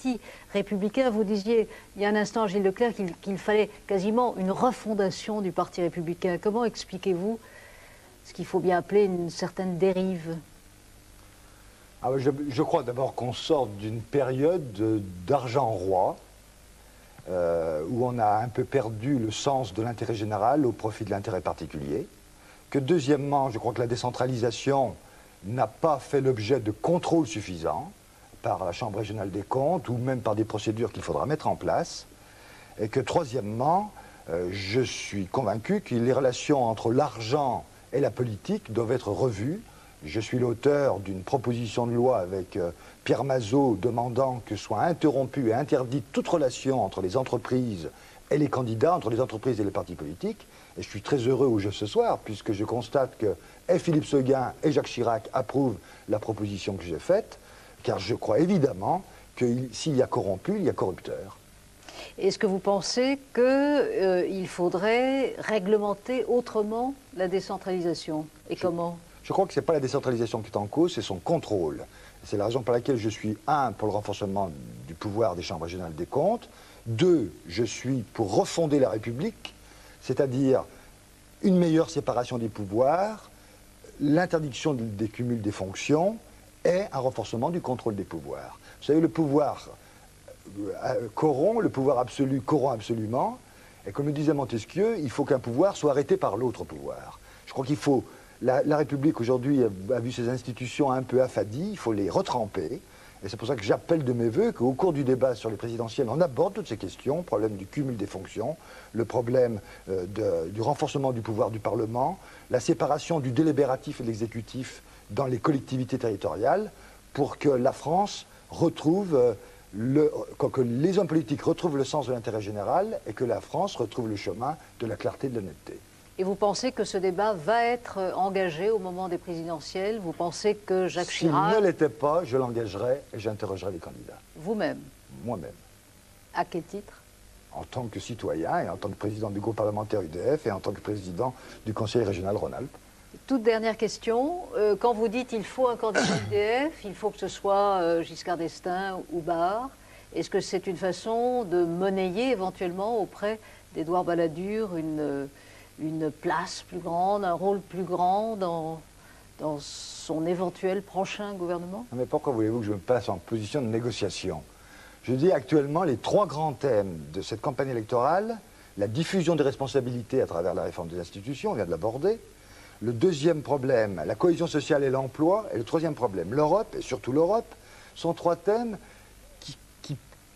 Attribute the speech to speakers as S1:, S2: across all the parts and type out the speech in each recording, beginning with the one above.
S1: Parti républicain. Vous disiez il y a un instant, Gilles Leclerc, qu'il fallait quasiment une refondation du Parti républicain. Comment expliquez-vous ce qu'il faut bien appeler une certaine dérive?
S2: Je crois d'abord qu'on sort d'une période d'argent roi, où on a un peu perdu le sens de l'intérêt général au profit de l'intérêt particulier. Que deuxièmement, je crois que la décentralisation n'a pas fait l'objet de contrôle suffisant par la Chambre régionale des comptes ou même par des procédures qu'il faudra mettre en place. Et que troisièmement, je suis convaincu que les relations entre l'argent et la politique doivent être revues. Je suis l'auteur d'une proposition de loi avec Pierre Mazeaud demandant que soit interrompue et interdite toute relation entre les entreprises et les candidats, entre les entreprises et les partis politiques. Et je suis très heureux au jeu ce soir, puisque je constate que et Philippe Séguin et Jacques Chirac approuvent la proposition que j'ai faite, car je crois évidemment que s'il y a corrompu, il y a corrupteur.
S1: Est-ce que vous pensez qu'il faudrait réglementer autrement la décentralisation? Et comment?
S2: Je crois que ce n'est pas la décentralisation qui est en cause, c'est son contrôle. C'est la raison pour laquelle je suis, un, pour le renforcement du pouvoir des chambres régionales des comptes, deux, je suis pour refonder la République, c'est-à-dire une meilleure séparation des pouvoirs, l'interdiction des cumuls des fonctions et un renforcement du contrôle des pouvoirs. Vous savez, le pouvoir corrompt, le pouvoir absolu corrompt absolument, et comme le disait Montesquieu, il faut qu'un pouvoir soit arrêté par l'autre pouvoir. Je crois qu'il faut... La République aujourd'hui a vu ses institutions un peu affadies, il faut les retremper. Et c'est pour ça que j'appelle de mes voeux qu'au cours du débat sur les présidentielles, on aborde toutes ces questions, le problème du cumul des fonctions, le problème du renforcement du pouvoir du Parlement, la séparation du délibératif et de l'exécutif dans les collectivités territoriales, pour que la France retrouve, que les hommes politiques retrouvent le sens de l'intérêt général et que la France retrouve le chemin de la clarté et de l'honnêteté.
S1: Et vous pensez que ce débat va être engagé au moment des présidentielles? Vous pensez que Jacques Chirac...
S2: S'il ne l'était pas, je l'engagerais et j'interrogerais les candidats.
S1: Vous-même?
S2: Moi-même.
S1: À quel titre?
S2: En tant que citoyen et en tant que président du groupe parlementaire UDF et en tant que président du conseil régional Rhône-Alpes.
S1: Toute dernière question. Quand vous dites qu'il faut un candidat UDF, il faut que ce soit Giscard d'Estaing ou Barre, est-ce que c'est une façon de monnayer éventuellement auprès d'Édouard Balladur une place plus grande, un rôle plus grand dans son éventuel prochain gouvernement?
S2: Mais pourquoi voulez-vous que je me place en position de négociation? Je dis actuellement les trois grands thèmes de cette campagne électorale: la diffusion des responsabilités à travers la réforme des institutions, on vient de l'aborder. Le deuxième problème, la cohésion sociale et l'emploi. Et le troisième problème, l'Europe, et surtout l'Europe, sont trois thèmes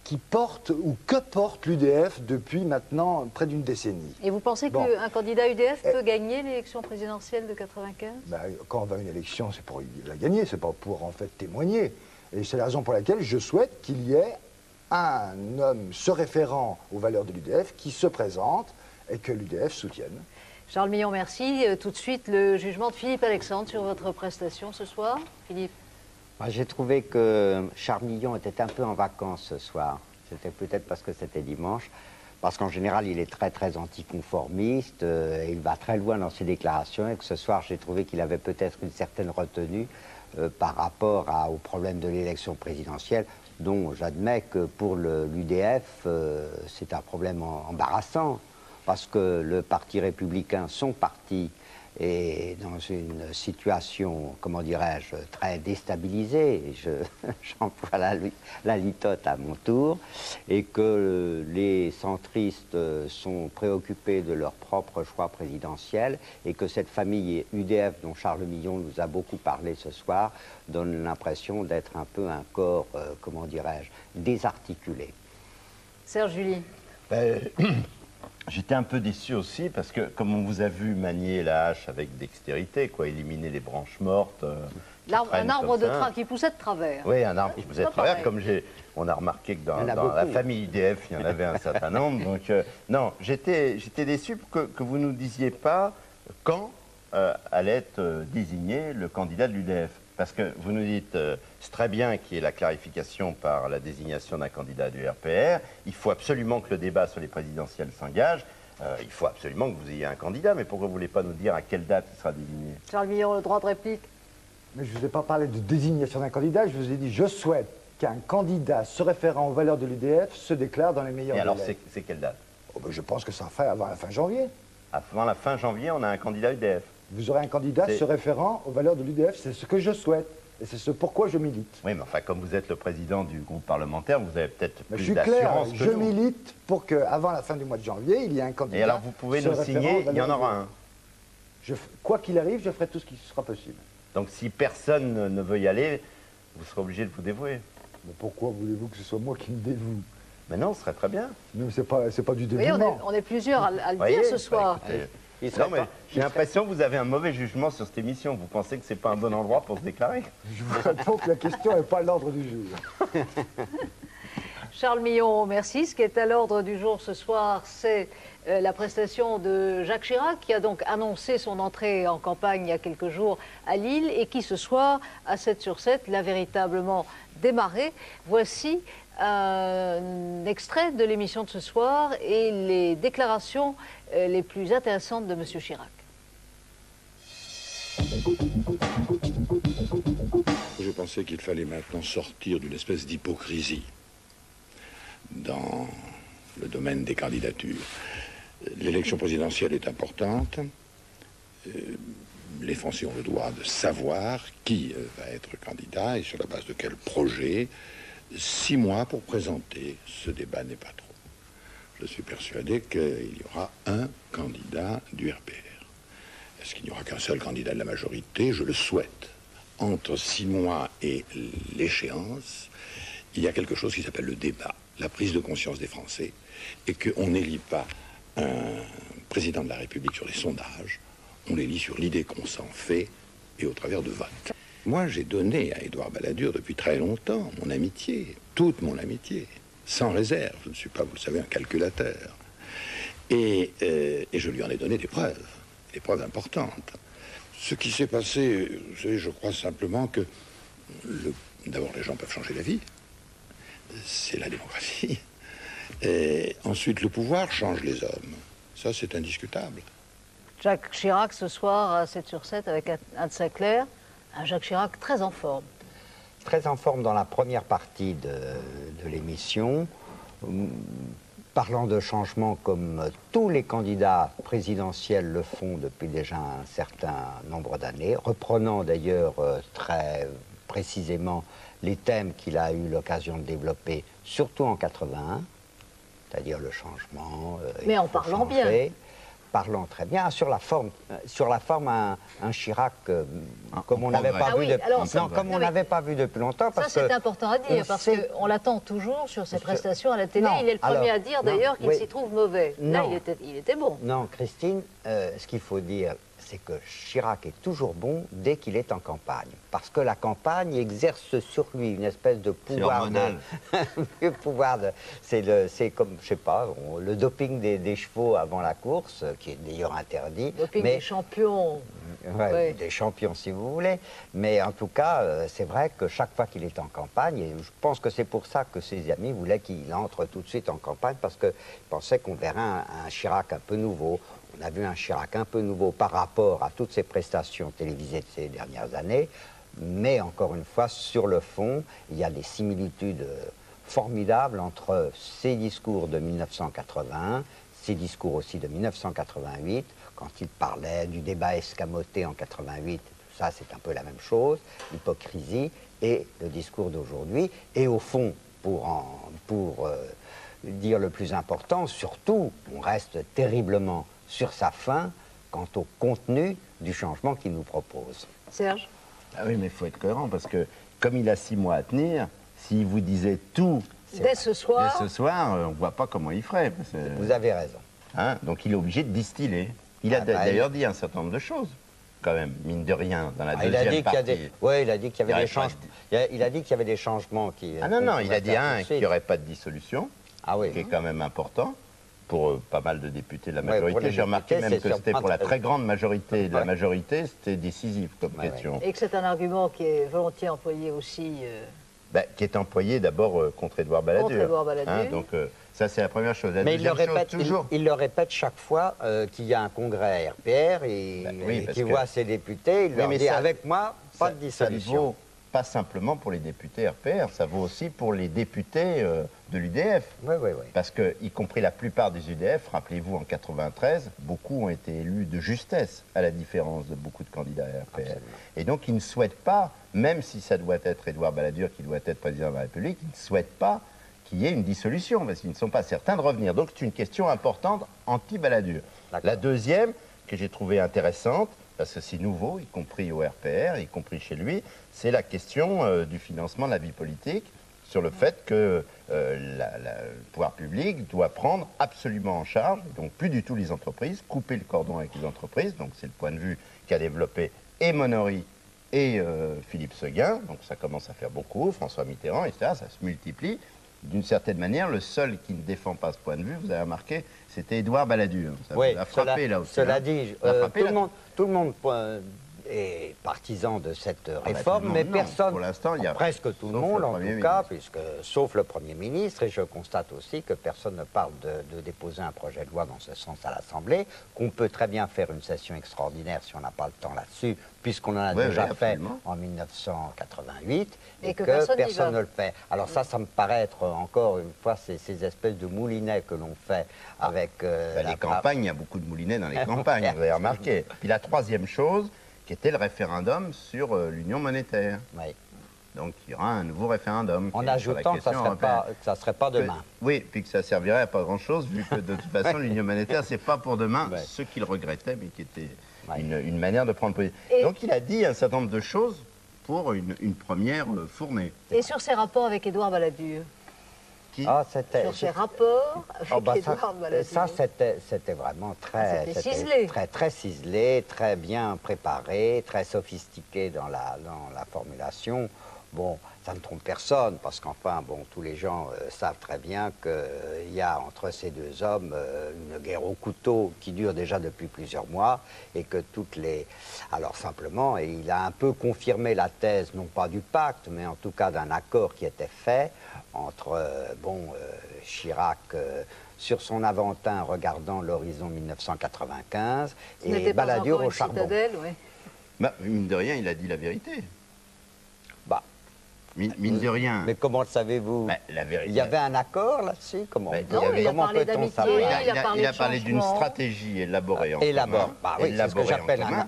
S2: qui portent ou que porte l'UDF depuis maintenant près d'une décennie.
S1: Et vous pensez qu'un candidat UDF peut gagner l'élection présidentielle de 95?
S2: Quand on va à une élection, c'est pour la gagner, c'est pas pour en fait témoigner. Et c'est la raison pour laquelle je souhaite qu'il y ait un homme se référant aux valeurs de l'UDF qui se présente et que l'UDF soutienne.
S1: Charles Millon, merci. Tout de suite, le jugement de Philippe Alexandre sur votre prestation ce soir. Philippe?
S3: J'ai trouvé que Charles Millon était un peu en vacances ce soir. C'était peut-être parce que c'était dimanche, parce qu'en général, il est très, très anticonformiste, il va très loin dans ses déclarations, et que ce soir, j'ai trouvé qu'il avait peut-être une certaine retenue par rapport au problème de l'élection présidentielle, dont j'admets que pour l'UDF, c'est un problème embarrassant, parce que le Parti républicain, son parti, est dans une situation, comment dirais-je, très déstabilisée, j'emploie la litote à mon tour, et que les centristes sont préoccupés de leur propre choix présidentiel, et que cette famille UDF, dont Charles Millon nous a beaucoup parlé ce soir, donne l'impression d'être un peu un corps, comment dirais-je, désarticulé.
S1: Serge July.
S4: J'étais un peu déçu aussi parce que, comme on vous a vu manier la hache avec dextérité, quoi, éliminer les branches mortes.
S1: Un arbre qui poussait de travers.
S4: Oui, un arbre qui poussait de travers, comme on a remarqué que dans la famille IDF, il y en avait un certain nombre. Donc, non, j'étais déçu que vous ne nous disiez pas quand allait être désigné le candidat de l'UDF. Parce que vous nous dites, c'est très bien qu'il y ait la clarification par la désignation d'un candidat du RPR, il faut absolument que le débat sur les présidentielles s'engage, il faut absolument que vous ayez un candidat, mais pourquoi vous ne voulez pas nous dire à quelle date il sera désigné?
S1: Charles Millon, le droit de réplique.
S2: Mais je ne vous ai pas parlé de désignation d'un candidat, je vous ai dit je souhaite qu'un candidat se référant aux valeurs de l'UDF se déclare dans les meilleurs
S4: Et alors,
S2: délais.
S4: c'est quelle date?
S2: Oh, ben, je pense que ça va faire avant la fin janvier.
S4: Avant la fin janvier, on a un candidat UDF.
S2: Vous aurez un candidat se référant aux valeurs de l'UDF, c'est ce que je souhaite. Et c'est ce pourquoi je milite.
S4: Oui, mais enfin, comme vous êtes le président du groupe parlementaire, vous avez peut-être
S2: Mais
S4: plus
S2: je suis clair,
S4: d'assurance que
S2: je
S4: nous.
S2: milite pour qu'avant la fin du mois de janvier, il y ait un candidat.
S4: Et alors, vous pouvez
S2: se
S4: nous
S2: référant
S4: signer,
S2: aux
S4: il y en
S2: valeurs
S4: aura
S2: de
S4: un.
S2: l'UDF. Quoi qu'il arrive, je ferai tout ce qui sera possible.
S4: Donc, si personne ne veut y aller, vous serez obligé de vous dévouer.
S2: Mais pourquoi voulez-vous que ce soit moi qui me dévoue?
S4: Mais non, ce serait très bien.
S2: Non, c'est pas du
S1: Vous voyez,
S2: dévouement.
S1: on est plusieurs à le
S4: Voyez,
S1: dire ce soir.
S4: écoutez,
S3: Il serait
S4: non, mais
S3: pas-
S4: j'ai l'impression que vous avez un mauvais jugement sur cette émission. Vous pensez que c'est pas un bon endroit pour se déclarer?
S2: Je vous réponds que la question n'est pas à l'ordre du jour.
S1: Charles Millon, merci. Ce qui est à l'ordre du jour ce soir, c'est la prestation de Jacques Chirac, qui a donc annoncé son entrée en campagne il y a quelques jours à Lille et qui ce soir, à 7 sur 7, l'a véritablement démarré. Voici un extrait de l'émission de ce soir et les déclarations les plus intéressantes de M. Chirac.
S5: Je pensais qu'il fallait maintenant sortir d'une espèce d'hypocrisie dans le domaine des candidatures. L'élection présidentielle est importante. Les Français ont le droit de savoir qui va être candidat et sur la base de quel projet. 6 mois pour présenter ce débat n'est pas trop. Je suis persuadé qu'il y aura un candidat du RPR. Est-ce qu'il n'y aura qu'un seul candidat de la majorité? Je le souhaite. Entre 6 mois et l'échéance, il y a quelque chose qui s'appelle le débat, la prise de conscience des Français, et qu'on n'élit pas un président de la République sur les sondages, on l'élit sur l'idée qu'on s'en fait et au travers de votes. Moi, j'ai donné à Édouard Balladur depuis très longtemps mon amitié, toute mon amitié, sans réserve. Je ne suis pas, vous le savez, un calculateur. Et je lui en ai donné des preuves importantes. Ce qui s'est passé, vous savez, je crois simplement que, d'abord, les gens peuvent changer d'avis, c'est la démocratie. Et ensuite, le pouvoir change les hommes. Ça, c'est indiscutable.
S1: Jacques Chirac ce soir à 7 sur 7 avec Anne Sinclair, un Jacques Chirac très en forme.
S3: Très en forme dans la première partie de l'émission, parlant de changement comme tous les candidats présidentiels le font depuis déjà un certain nombre d'années, reprenant d'ailleurs très précisément les thèmes qu'il a eu l'occasion de développer, surtout en 81, c'est-à-dire le changement.
S1: Mais en parlant bien.
S3: Parlant très bien. Sur la forme un Chirac comme on n'avait pas, pas vu depuis longtemps.
S1: Ça, c'est important à dire, parce qu'on l'attend toujours sur ses prestations à la télé. Il est le premier à dire d'ailleurs qu'il s'y trouve mauvais. Là, il était bon.
S3: Non, Christine, ce qu'il faut dire, c'est que Chirac est toujours bon dès qu'il est en campagne. Parce que la campagne exerce sur lui une espèce de pouvoir. C'est comme, je sais pas, le doping des chevaux avant la course, qui est d'ailleurs interdit.
S1: Doping des champions.
S3: Ouais, des champions, si vous voulez. Mais en tout cas, c'est vrai que chaque fois qu'il est en campagne, et je pense que c'est pour ça que ses amis voulaient qu'il entre tout de suite en campagne, parce qu'ils pensaient qu'on verrait un Chirac un peu nouveau. On a vu un Chirac un peu nouveau par rapport à toutes ses prestations télévisées de ces dernières années, mais encore une fois, sur le fond, il y a des similitudes formidables entre ses discours de 1981, ses discours aussi de 1988, quand il parlait du débat escamoté en 88, tout ça c'est un peu la même chose, l'hypocrisie, et le discours d'aujourd'hui, et au fond, pour dire le plus important, surtout, on reste terriblement sur sa faim quant au contenu du changement qu'il nous propose.
S1: Serge?
S4: Ah oui, mais il faut être cohérent, parce que comme il a 6 mois à tenir, s'il vous disait tout
S1: dès ce soir,
S4: on ne voit pas comment il ferait.
S3: Vous avez raison.
S4: Hein, donc il est obligé de distiller. Il a d'ailleurs dit un certain nombre de choses, quand même, mine de rien, dans la deuxième partie.
S3: Oui, il a dit qu'il y avait des changements. Il a dit qu'il y avait des changements qui...
S4: Ah non, il a dit qu'il n'y aurait pas de dissolution, qui est quand même important pour pas mal de députés de la majorité. J'ai remarqué même que c'était pour la très grande majorité de la majorité, c'était décisif comme question.
S1: Et que c'est un argument qui est volontiers employé aussi...
S4: qui est employé d'abord contre Édouard Balladur.
S1: Contre Édouard Balladur.
S4: Hein, donc ça, c'est la première chose.
S3: Mais il le répète chaque fois qu'il y a un congrès RPR et qu'il voit ses députés, il leur dit avec moi, pas de dissolution.
S4: pas simplement pour les députés RPR, ça vaut aussi pour les députés de l'UDF.
S3: Oui, oui, oui.
S4: Parce que, y compris la plupart des UDF, rappelez-vous, en 93, beaucoup ont été élus de justesse, à la différence de beaucoup de candidats RPR.
S3: Absolument.
S4: Et donc, ils ne souhaitent pas, même si ça doit être Édouard Balladur qui doit être président de la République, ils ne souhaitent pas qu'il y ait une dissolution, parce qu'ils ne sont pas certains de revenir. Donc, c'est une question importante anti-Balladur. La deuxième, que j'ai trouvée intéressante, parce que c'est nouveau, y compris au RPR, y compris chez lui, c'est la question du financement de la vie politique, sur le fait que le pouvoir public doit prendre absolument en charge, donc plus du tout les entreprises, couper le cordon avec les entreprises, donc c'est le point de vue qu'a développé et Monory et Philippe Seguin, donc ça commence à faire beaucoup, François Mitterrand, etc., ça se multiplie. D'une certaine manière, le seul qui ne défend pas ce point de vue, vous avez remarqué, c'était Édouard Balladur. Ça vous a frappé là aussi.
S3: Cela dit, tout le monde est partisan de cette réforme, mais personne,
S4: pour l'instant, il y a
S3: presque tout le monde en tout cas, sauf le Premier ministre, et je constate aussi que personne ne parle de déposer un projet de loi dans ce sens à l'Assemblée, qu'on peut très bien faire une session extraordinaire si on n'a pas le temps là-dessus, puisqu'on en a déjà fait en 1988, et que personne ne le fait. Alors ça me paraît être encore une fois ces espèces de moulinets que l'on fait avec...
S4: les campagnes, il y a beaucoup de moulinets dans les campagnes, vous avez remarqué. Puis la troisième chose, qui était le référendum sur l'union monétaire.
S3: Oui.
S4: Donc il y aura un nouveau référendum.
S3: En ajoutant que ça ne serait pas demain.
S4: Oui, puis que ça servirait à pas grand-chose, vu que de toute façon l'union monétaire, c'est pas pour demain, ce qu'il regrettait, mais qui était une manière de prendre position. Donc il a dit un certain nombre de choses pour une première fournée.
S1: Et sur ses rapports avec Édouard Balladur?
S3: Sur
S1: ses rapports avec Édouard Balladur.
S3: Ça, c'était vraiment très ciselé, très bien préparé, très sophistiqué dans la formulation. Bon, ça ne trompe personne, parce qu'enfin, bon, tous les gens savent très bien qu'il y a entre ces deux hommes une guerre au couteau qui dure déjà depuis plusieurs mois, et que toutes les... Alors simplement, il a un peu confirmé la thèse, non pas du pacte, mais en tout cas d'un accord qui était fait entre, Chirac... sur son Aventin regardant l'horizon 1995 et Balladur au charbon.
S4: Bah, mine de rien, il a dit la vérité.
S3: Bah,
S4: mine de rien.
S3: Mais comment le savez-vous?
S4: La vérité.
S3: Il y avait un accord là-dessus? Comment
S1: peut-on savoir?
S4: Il a parlé d'une stratégie élaborée en commun.
S3: Bah oui,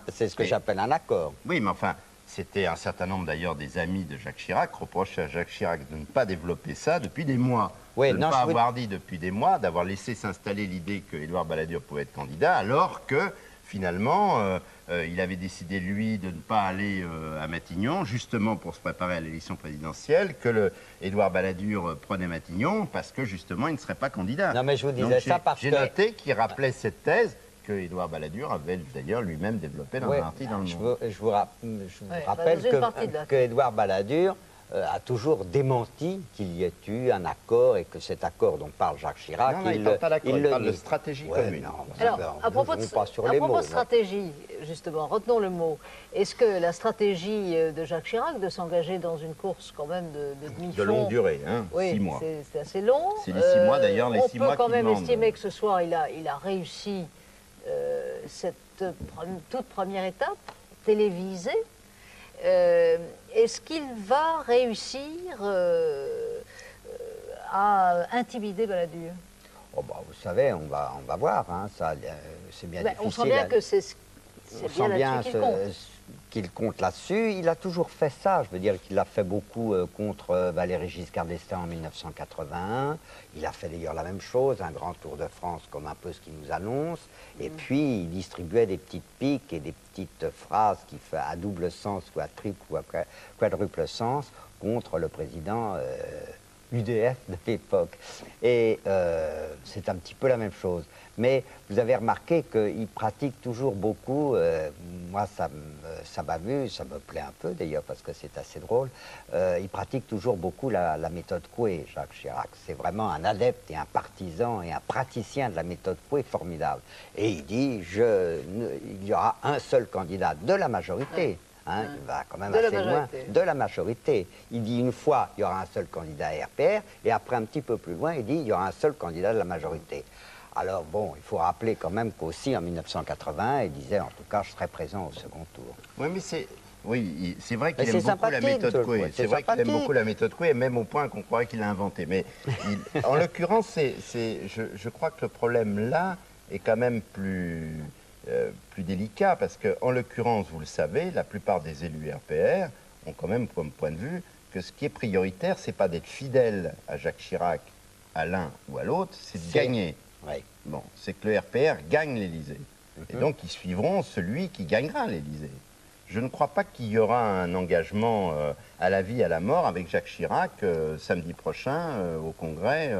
S3: c'est ce que j'appelle un accord.
S4: Oui, mais enfin, c'était un certain nombre d'ailleurs des amis de Jacques Chirac reprochaient à Jacques Chirac de ne pas développer ça depuis des mois. De ne pas avoir dit depuis des mois, d'avoir laissé s'installer l'idée que Édouard Balladur pouvait être candidat, alors que finalement, il avait décidé, lui, de ne pas aller à Matignon, justement pour se préparer à l'élection présidentielle, que Édouard Balladur prenait Matignon, parce que justement, il ne serait pas candià.
S3: Non, mais je vous disais ça parce que...
S4: J'ai noté qu'il rappelait cette thèse que Édouard Balladur avait d'ailleurs lui-même développé dans un article dans Le Monde.
S3: Je vous rappelle que Édouard Balladur a toujours démenti qu'il y ait eu un accord et que cet accord dont parle Jacques Chirac...
S4: Non, il ne parle pas d'accord, il parle de stratégie commune.
S1: Alors, à propos de stratégie, justement, retenons le mot. Est-ce que la stratégie de Jacques Chirac de s'engager dans une course quand même de demi-fond...
S4: De longue durée, hein, 6 mois.
S1: C'est assez long.
S4: C'est les 6 mois d'ailleurs, les 6 mois qui
S1: On peut quand même
S4: demandent.
S1: estimer que ce soir, il a réussi cette toute première étape télévisée. Est-ce qu'il va réussir à intimider Balladur?
S3: Oh bah, vous savez, on va voir. Hein, c'est bien difficile.
S1: On sent bien que c'est bien là-dessus qu'il compte.
S3: Qu'il compte là-dessus. Il a toujours fait ça. Je veux dire qu'il l'a fait beaucoup contre Valéry Giscard d'Estaing en 1981. Il a fait d'ailleurs la même chose, un grand tour de France comme un peu ce qu'il nous annonce. Et puis, il distribuait des petites piques et des petites phrases qui font à double sens ou à triple ou à quadruple sens contre le président UDF de l'époque. Et c'est un petit peu la même chose. Mais vous avez remarqué qu'il pratique toujours beaucoup, moi ça m'a vu, ça me plaît un peu d'ailleurs parce que c'est assez drôle, il pratique toujours beaucoup la méthode Coué, Jacques Chirac. C'est vraiment un adepte et un partisan et un praticien de la méthode Coué formidable. Et il dit, il y aura un seul candidat de la majorité. Hein, il va quand même assez loin de la majorité. Il dit une fois, il y aura un seul candidat à RPR, et après un petit peu plus loin, il dit il y aura un seul candidat de la majorité. Alors bon, il faut rappeler quand même qu'aussi en 1980, il disait en tout cas je serai présent au second tour.
S4: Oui, mais Oui, c'est vrai qu'il
S3: Mais
S4: aime
S3: c'est
S4: beaucoup la
S3: sympathique,
S4: méthode Coué.
S3: c'est
S4: C'est vrai qu'il aime
S3: sympathique.
S4: beaucoup la méthode Coué, même au point qu'on croirait qu'il l'a inventée. Mais en l'occurrence, je crois que le problème là est quand même plus délicat, parce qu'en l'occurrence, vous le savez, la plupart des élus RPR ont quand même comme point de vue que ce qui est prioritaire, c'est pas d'être fidèle à Jacques Chirac, à l'un ou à l'autre, c'est de gagner.
S3: Oui.
S4: Bon, c'est que le RPR gagne l'Élysée. Et donc, ils suivront celui qui gagnera l'Élysée. Je ne crois pas qu'il y aura un engagement à la vie, à la mort avec Jacques Chirac samedi prochain au Congrès,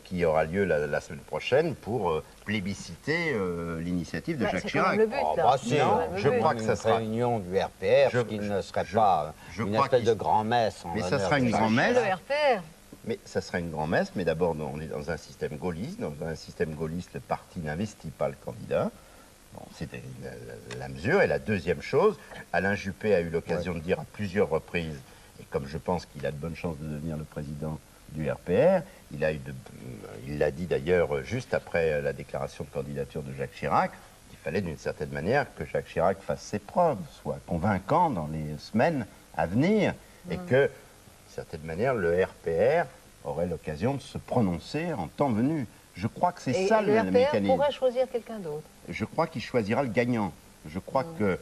S4: qui aura lieu la semaine prochaine pour plébisciter l'initiative de
S1: Bah,
S4: Jacques
S1: c'est quand même
S4: Chirac.
S1: le but,
S3: Oh,
S1: là.
S3: bah si,
S1: C'est quand
S4: Non,
S1: même le
S4: je
S1: but.
S4: crois que ça sera
S3: réunion du RPR,
S4: Je-
S3: ce qui ne serait
S4: je-
S3: pas
S4: je
S3: une
S4: crois
S3: espèce
S4: qu'il-
S3: de grand-messe.
S4: Mais ça sera une grand-messe.
S1: Le RPR.
S4: Mais ça sera une grand-messe, mais d'abord, on est dans un système gaulliste. Dans un système gaulliste, le parti n'investit pas le candidat. Bon, c'était la mesure. Et la deuxième chose, Alain Juppé a eu l'occasion de dire à plusieurs reprises, et comme je pense qu'il a de bonnes chances de devenir le président du RPR, il l'a dit d'ailleurs juste après la déclaration de candidature de Jacques Chirac, qu'il fallait d'une certaine manière que Jacques Chirac fasse ses preuves, soit convaincant dans les semaines à venir, et que, d'une certaine manière, le RPR aurait l'occasion de se prononcer en temps venu. Je crois que c'est
S1: Et
S4: ça
S1: le
S4: le
S1: RPR
S4: mécanisme.
S1: pourrait choisir quelqu'un d'autre.
S4: Je crois qu'il choisira le gagnant. Je crois que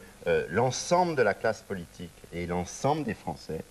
S4: l'ensemble de la classe politique et l'ensemble des Français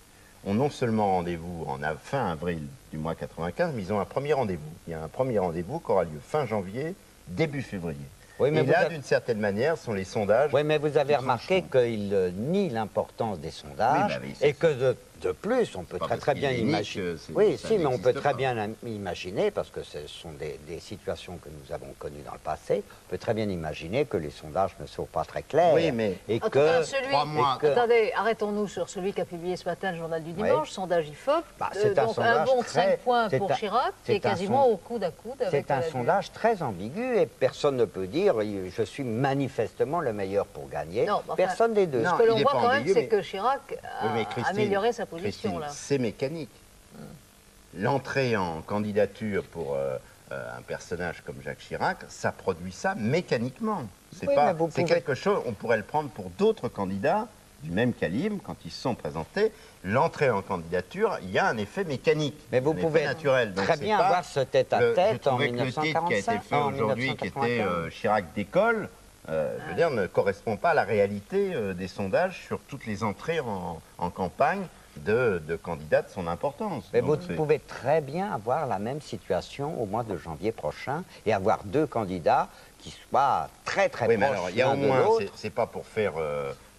S4: ont non seulement rendez-vous fin avril du mois 95, mais ils ont un premier rendez-vous. Il y a un premier rendez-vous qui aura lieu fin janvier, début février.
S3: Oui, mais
S4: et
S3: vous
S4: là,
S3: avez-
S4: d'une certaine manière, sont les sondages.
S3: Oui, mais vous avez
S4: qui
S3: remarqué
S4: trancheront.
S3: qu'il nie l'importance des sondages
S4: Oui, bah oui, c'est
S3: et que de plus, on peut
S4: pas
S3: très
S4: parce
S3: très
S4: qu'il
S3: bien
S4: les nie
S3: imaginer.
S4: que
S3: Oui,
S4: ça
S3: si, mais on peut
S4: n'existe
S3: très
S4: pas.
S3: bien imaginer, parce que ce sont des situations que nous avons connues dans le passé, on peut très bien imaginer que les sondages ne sont pas très clairs.
S4: Oui, mais-
S3: et
S1: En tout
S3: que
S1: cas, celui,
S4: 3 mois.
S3: que-
S1: attendez, arrêtons-nous sur celui qu'a publié ce matin le journal du dimanche, sondage IFOP.
S3: Bah, c'est un
S1: donc
S3: sondage
S1: un bond de
S3: très-
S1: 5 points
S3: c'est
S1: pour
S3: un-
S1: Chirac, qui est
S3: c'est un
S1: quasiment
S3: son-
S1: au coude à coude avec
S3: c'est un
S1: la-
S3: sondage très ambigu et personne ne peut dire je suis manifestement le meilleur pour gagner.
S1: Non, mais enfin,
S3: Personne des deux.
S4: non,
S1: Ce que l'on
S4: il est
S1: voit
S4: pas
S1: quand même,
S4: ambigu,
S1: c'est
S4: mais-
S1: que Chirac
S4: Oui,
S1: a
S4: mais Christine,
S1: amélioré sa position,
S4: Christine,
S1: là.
S4: c'est mécanique. L'entrée en candidature pour un personnage comme Jacques Chirac, ça produit ça mécaniquement. C'est
S3: Oui, mais vous
S4: c'est
S3: pouvez-
S4: quelque chose, on pourrait le prendre pour d'autres candidats du même calibre, quand ils se sont présentés. L'entrée en candidature, il y a un effet mécanique,
S3: Mais vous
S4: un effet
S3: pouvez
S4: naturel. Donc
S3: très
S4: c'est
S3: bien
S4: pas
S3: avoir ce
S4: je
S3: tête-à-tête en
S4: trouvais que le titre qui a été
S3: 1945,
S4: fait
S3: en
S4: aujourd'hui, qui était
S3: 1995.
S4: Chirac décolle, je veux dire, ne correspond pas à la réalité des sondages sur toutes les entrées en campagne de candidats de son importance.
S3: Mais
S4: Donc,
S3: vous
S4: c'est-
S3: pouvez très bien avoir la même situation au mois de janvier prochain et avoir deux candidats qui soient très très
S4: Oui, mais
S3: proches
S4: alors, il y a
S3: l'un
S4: au
S3: de
S4: moins,
S3: l'autre.
S4: c'est pas pour faire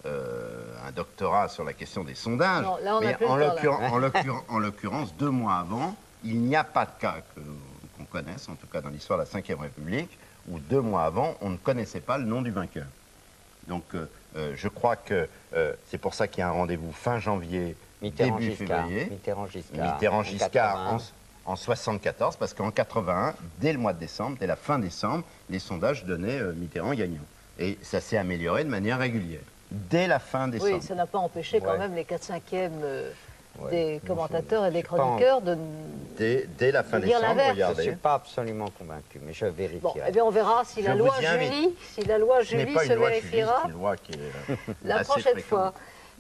S4: un doctorat sur la question des sondages,
S1: Non, là, on
S4: mais
S1: n'a plus le
S4: en
S1: temps, là.
S4: en l'occurrence, 2 mois avant, il n'y a pas de cas qu'on connaisse, en tout cas dans l'histoire de la Ve République, où 2 mois avant, on ne connaissait pas le nom du vainqueur. Donc, je crois que c'est pour ça qu'il y a un rendez-vous fin janvier, début février.
S3: Mitterrand-Giscard.
S4: Mitterrand-Giscard en 74, parce qu'en 81, dès le mois de décembre, dès la fin décembre, les sondages donnaient Mitterrand gagnant. Et ça s'est amélioré de manière régulière, dès la fin décembre.
S1: Oui, ça n'a pas empêché quand
S3: Ouais.
S1: même les 4/5e
S3: Ouais.
S1: des commentateurs et des
S3: je suis pas
S1: chroniqueurs de...
S4: Dès la fin
S1: de dire
S4: décembre,
S1: l'inverse.
S3: Je ne
S4: regardez.
S3: suis pas absolument convaincu, mais je vérifierai.
S1: Bon, eh bien, on verra si
S4: Je
S1: la
S4: vous
S1: loi
S4: y invite.
S1: Julie, si la loi
S4: Ce n'est
S1: Julie
S4: pas
S1: se
S4: une loi Julie,
S1: vérifiera
S4: c'est une loi qui est
S1: la
S4: assez
S1: prochaine
S4: fréquente.
S1: fois.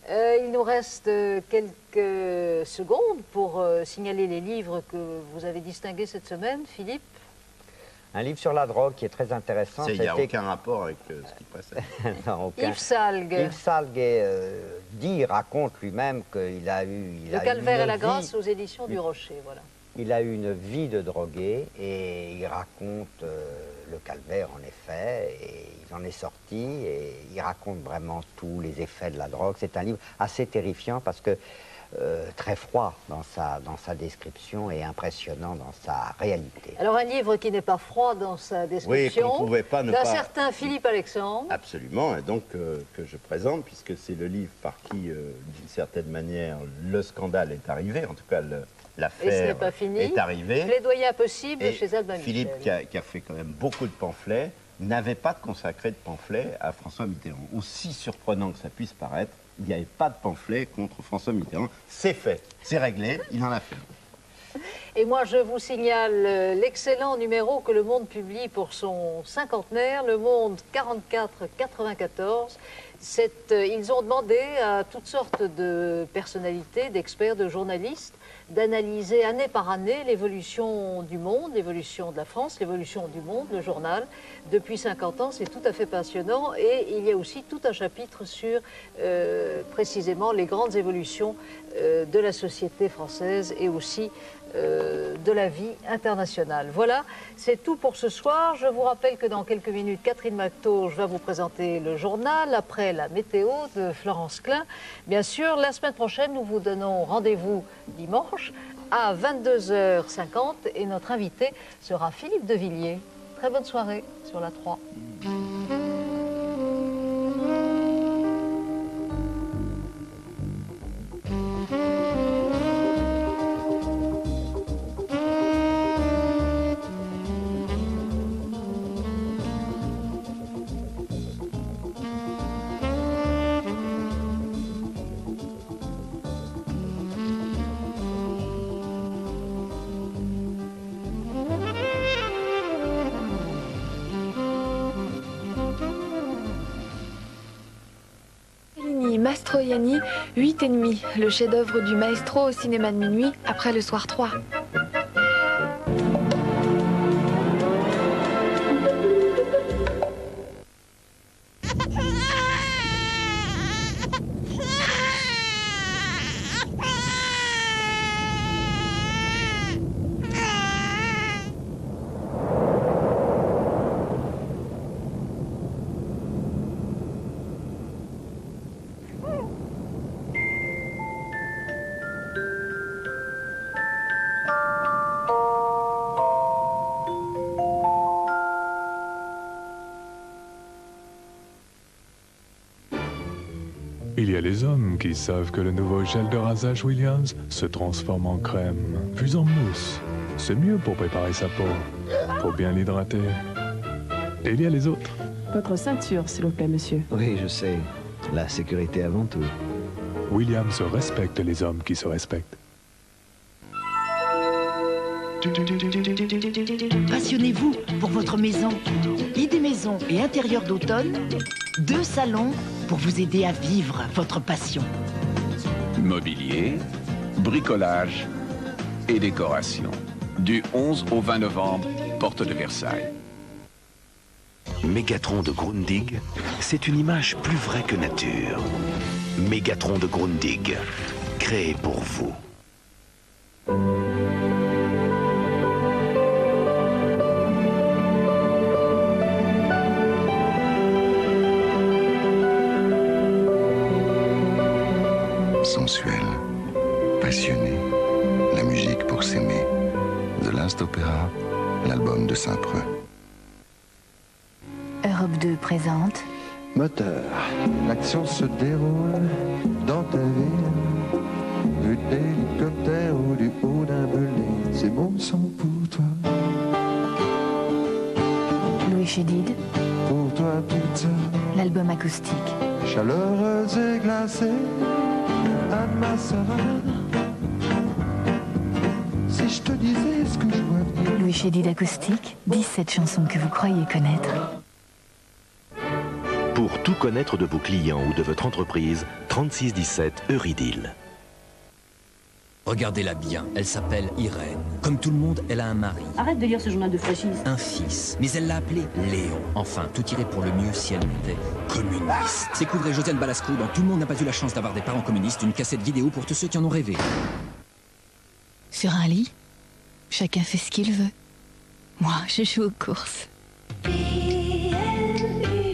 S1: Il nous reste quelques secondes pour signaler les livres que vous avez distingués cette semaine, Philippe.
S3: Un livre sur la drogue qui est très intéressant.
S4: Il n'y a
S3: c'était-
S4: aucun rapport avec ce qui précède.
S3: Non, aucun.
S1: Yves Salgue,
S3: Yves Salgue raconte lui-même qu'il a eu...
S1: Le calvaire et la grâce
S3: vie,
S1: aux éditions du Rocher, voilà.
S3: il a eu une vie de drogué et il raconte le calvaire en effet, et il en est sorti et il raconte vraiment tous les effets de la drogue. C'est un livre assez terrifiant parce que très froid dans sa description et impressionnant dans sa réalité.
S1: Alors un livre qui n'est pas froid dans sa description,
S4: qu'on pouvait pas ne
S1: d'un
S4: pas-
S1: certain Philippe Alexandre.
S4: Absolument, et donc que je présente, puisque c'est le livre par qui, d'une certaine manière, le scandale est arrivé, en tout cas
S1: Et ce n'est
S4: l'affaire
S1: pas fini.
S4: est arrivée.
S1: Plaidoyer impossible
S4: Et
S1: chez Albin
S4: Philippe,
S1: Michel.
S4: qui a fait quand même beaucoup de pamphlets, n'avait pas de consacré de pamphlet à François Mitterrand. Aussi surprenant que ça puisse paraître, il n'y avait pas de pamphlet contre François Mitterrand. C'est fait, c'est réglé, il en a fait.
S1: Et moi, je vous signale l'excellent numéro que Le Monde publie pour son cinquantenaire, Le Monde 44-94. Ils ont demandé à toutes sortes de personnalités, d'experts, de journalistes, d'analyser année par année l'évolution du monde, l'évolution de la France, l'évolution du monde, le journal. Depuis 50 ans, c'est tout à fait passionnant. Et il y a aussi tout un chapitre sur précisément les grandes évolutions de la société française et aussi de la vie internationale. Voilà, c'est tout pour ce soir. Je vous rappelle que dans quelques minutes, Catherine McTauge va vous présenter le journal, après la météo de Florence Klein. Bien sûr, la semaine prochaine, nous vous donnons rendez-vous dimanche à 22h50 et notre invité sera Philippe de Villiers. Très bonne soirée sur la 3.
S6: Mastroianni, 8,5, le chef-d'œuvre du maestro au cinéma de minuit après le soir 3.
S7: Il y a les hommes qui savent que le nouveau gel de rasage Williams se transforme en crème, puis en mousse. C'est mieux pour préparer sa peau, pour bien l'hydrater. Et il y a les autres.
S8: Votre ceinture, s'il vous plaît, monsieur.
S9: Oui, je sais. La sécurité avant tout.
S7: Williams respecte les hommes qui se respectent.
S10: Passionnez-vous pour votre maison. Idée maison et intérieur d'automne, 2 salons pour vous aider à vivre votre passion.
S11: Mobilier, bricolage et décoration. Du 11 au 20 novembre, porte de Versailles.
S12: Mégatron de Grundig, c'est une image plus vraie que nature. Mégatron de Grundig, créé pour vous.
S13: Sensuel, passionné, la musique pour s'aimer. The Last Opera, l'album de Saint-Preux.
S14: Europe 2 présente
S15: Moteur. L'action se déroule dans ta ville. Vue d'hélicoptère ou du haut d'un belay. C'est bon sang pour toi.
S14: Louis Chédid.
S15: Pour toi toute seule.
S14: L'album acoustique.
S15: Chaleureuse et glacée. Anne ma sœur. Si je te disais ce que je vois venir.
S14: Louis Chédid acoustique. 17 chansons que vous croyez connaître.
S12: Pour tout connaître de vos clients ou de votre entreprise, 3617 Eurydill.
S16: Regardez-la bien, elle s'appelle Irène. Comme tout le monde, elle a un mari.
S17: Arrête de lire ce journal de fasciste.
S16: Un fils. Mais elle l'a appelé Léon. Enfin, tout irait pour le mieux si elle était communiste. Découvrez Josiane Balasco dans Tout le monde n'a pas eu la chance d'avoir des parents communistes, une cassette vidéo pour tous ceux qui en ont rêvé.
S14: Sur un lit, chacun fait ce qu'il veut. Moi, je joue aux courses.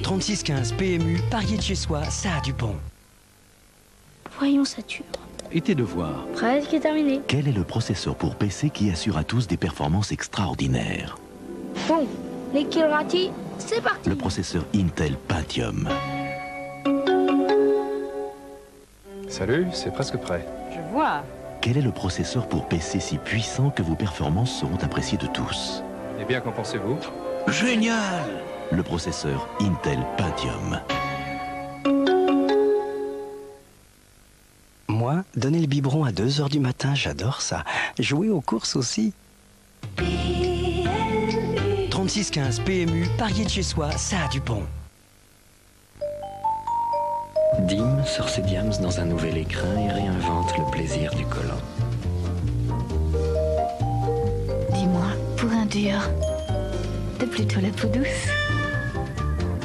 S18: 3615 PMU, parier de chez soi, ça a du bon.
S19: Voyons Saturne.
S12: Et tes devoirs?
S19: Presque terminé.
S12: Quel est le processeur pour PC qui assure à tous des performances extraordinaires?
S19: Bon, les Kilrati, c'est parti.
S12: Le processeur Intel Pentium.
S20: Salut, c'est presque prêt.
S8: Je vois.
S12: Quel est le processeur pour PC si puissant que vos performances seront appréciées de tous?
S20: Eh bien, qu'en pensez-vous?
S12: Génial! Le processeur Intel Pentium.
S18: Moi, Donner le biberon à 2 h du matin, j'adore ça. Jouer aux courses aussi. 3615 PMU, parier de chez soi, ça a du bon.
S9: Dim sort ses diams dans un nouvel écrin et réinvente le plaisir du collant.
S14: Dis-moi, pour un dur, t'as plutôt la peau douce?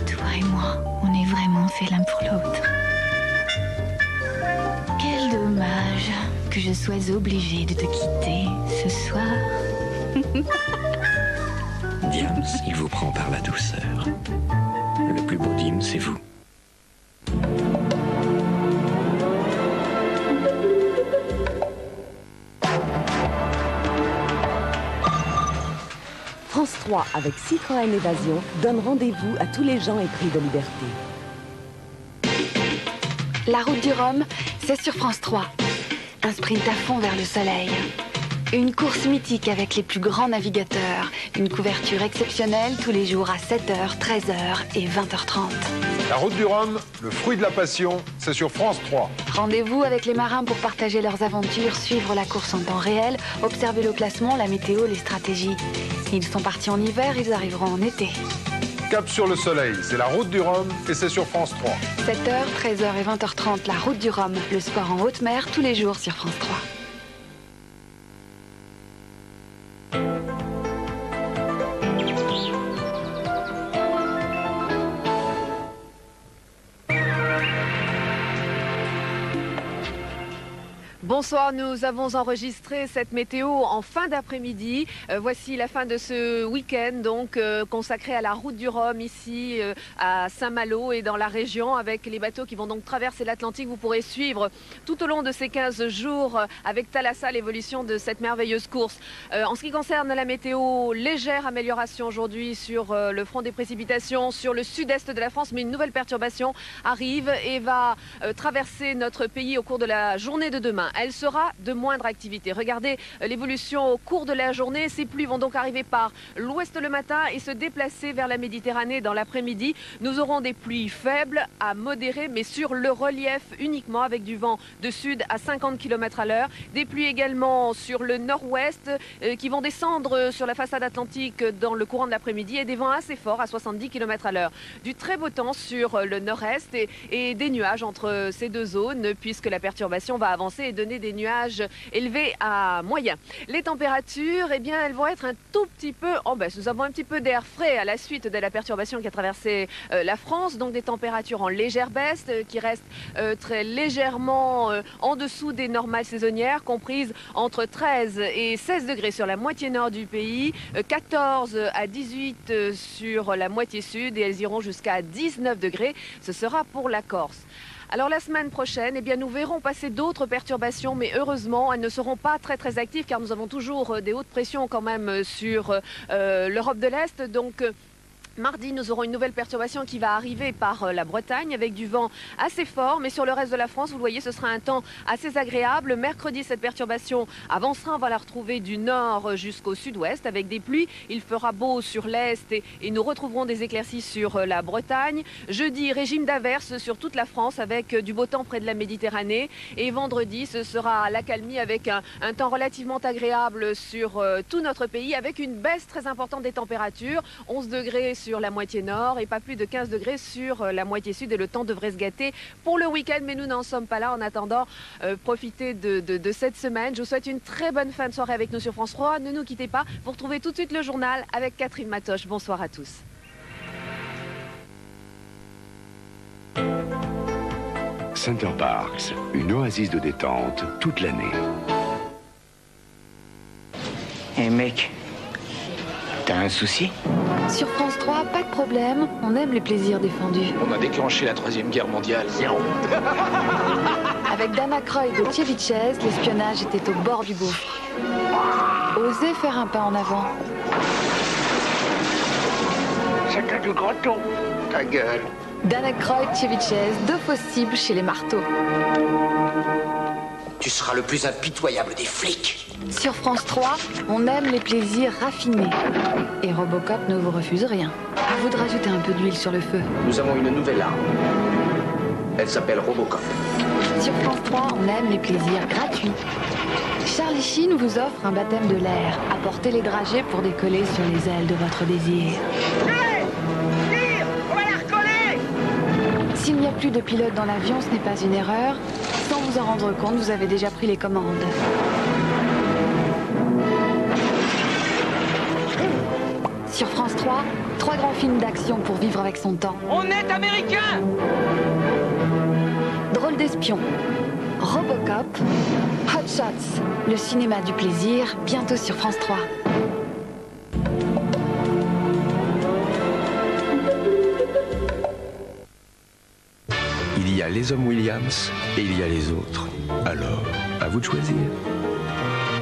S14: Toi et moi, on est vraiment faits l'un pour l'autre. Quel dommage que je sois obligée de te quitter ce soir.
S9: Diams, il vous prend par la douceur. Le plus beau Dim, c'est vous.
S17: France 3 avec Citroën Évasion donne rendez-vous à tous les gens épris de liberté.
S6: La route du Rhum, c'est sur France 3. Un sprint à fond vers le soleil. Une course mythique avec les plus grands navigateurs. Une couverture exceptionnelle tous les jours à 7h, 13h et 20h30.
S21: La route du Rhum, le fruit de la passion, c'est sur France 3.
S6: Rendez-vous avec les marins pour partager leurs aventures, suivre la course en temps réel, observer le classement, la météo, les stratégies. Ils sont partis en hiver, ils arriveront en été.
S21: Cap sur le soleil, c'est la route du Rhum et c'est sur France 3.
S6: 7h, 13h et 20h30, la route du Rhum. Le sport en haute mer tous les jours sur France 3.
S22: Bonsoir, nous avons enregistré cette météo en fin d'après-midi. Voici la fin de ce week-end donc consacré à la route du Rhum ici à Saint-Malo et dans la région avec les bateaux qui vont donc traverser l'Atlantique. Vous pourrez suivre tout au long de ces 15 jours avec Thalassa l'évolution de cette merveilleuse course. En ce qui concerne la météo, légère amélioration aujourd'hui sur le front des précipitations sur le sud-est de la France, mais une nouvelle perturbation arrive et va traverser notre pays au cours de la journée de demain. Elle sera de moindre activité. Regardez l'évolution au cours de la journée. Ces pluies vont donc arriver par l'ouest le matin et se déplacer vers la Méditerranée dans l'après-midi. Nous aurons des pluies faibles à modérées, mais sur le relief uniquement avec du vent de sud à 50 km à l'heure. Des pluies également sur le nord-ouest qui vont descendre sur la façade atlantique dans le courant de l'après-midi et des vents assez forts à 70 km à l'heure. Du très beau temps sur le nord-est et des nuages entre ces deux zones puisque la perturbation va avancer et donner des nuages élevés à moyens. Les températures, eh bien, elles vont être un tout petit peu... nous avons un petit peu d'air frais à la suite de la perturbation qui a traversé la France. Donc des températures en légère baisse qui restent très légèrement en dessous des normales saisonnières, comprises entre 13 et 16 degrés sur la moitié nord du pays, 14 à 18 sur la moitié sud et elles iront jusqu'à 19 degrés. Ce sera pour la Corse. Alors la semaine prochaine, eh bien, nous verrons passer d'autres perturbations, mais heureusement, elles ne seront pas très actives car nous avons toujours des hautes pressions quand même sur l'Europe de l'Est. Donc mardi, nous aurons une nouvelle perturbation qui va arriver par la Bretagne avec du vent assez fort. Mais sur le reste de la France, vous le voyez, ce sera un temps assez agréable. Mercredi, cette perturbation avancera. On va la retrouver du nord jusqu'au sud-ouest avec des pluies. Il fera beau sur l'est et nous retrouverons des éclaircies sur la Bretagne. Jeudi, régime d'averses sur toute la France avec du beau temps près de la Méditerranée. Et vendredi, ce sera l'accalmie avec un temps relativement agréable sur tout notre pays avec une baisse très importante des températures. 11 degrés sur la moitié nord et pas plus de 15 degrés sur la moitié sud et le temps devrait se gâter pour le week-end, mais nous n'en sommes pas là. En attendant, profitez de cette semaine. Je vous souhaite une très bonne fin de soirée avec nous sur France 3. Ne nous quittez pas, vous retrouvez tout de suite le journal avec Catherine Matoche. Bonsoir à tous.
S12: Center Parcs, une oasis de détente toute l'année.
S23: Hé mec, t'as un souci?
S6: Sur France 3, pas de problème, on aime les plaisirs défendus.
S23: On a déclenché la 3e guerre mondiale.
S6: Avec Dana Croyd de Tchevichez, l'espionnage était au bord du gouffre. Osez faire un pas en avant.
S23: C'était du graton. Ta gueule.
S6: Dana Croyd, Tchevichez, 2 possibles chez les marteaux.
S23: Tu seras le plus impitoyable des flics.
S6: Sur France 3, on aime les plaisirs raffinés. Et Robocop ne vous refuse rien. À vous de rajouter un peu d'huile sur le feu.
S23: Nous avons une nouvelle arme. Elle s'appelle Robocop.
S6: Sur France 3, on aime les plaisirs gratuits. Charlie Sheen vous offre un baptême de l'air. Apportez les dragées pour décoller sur les ailes de votre désir.
S2: Allez, tire, on va la recoller.
S6: S'il n'y a plus de pilote dans l'avion, ce n'est pas une erreur. Sans vous en rendre compte, vous avez déjà pris les commandes. Sur France 3, 3 grands films d'action pour vivre avec son temps.
S2: On est américains.
S6: Drôle d'espion, Robocop, Hot Shots, le cinéma du plaisir, bientôt sur France 3.
S12: Il y a les hommes Williams et il y a les autres. Alors, à vous de choisir.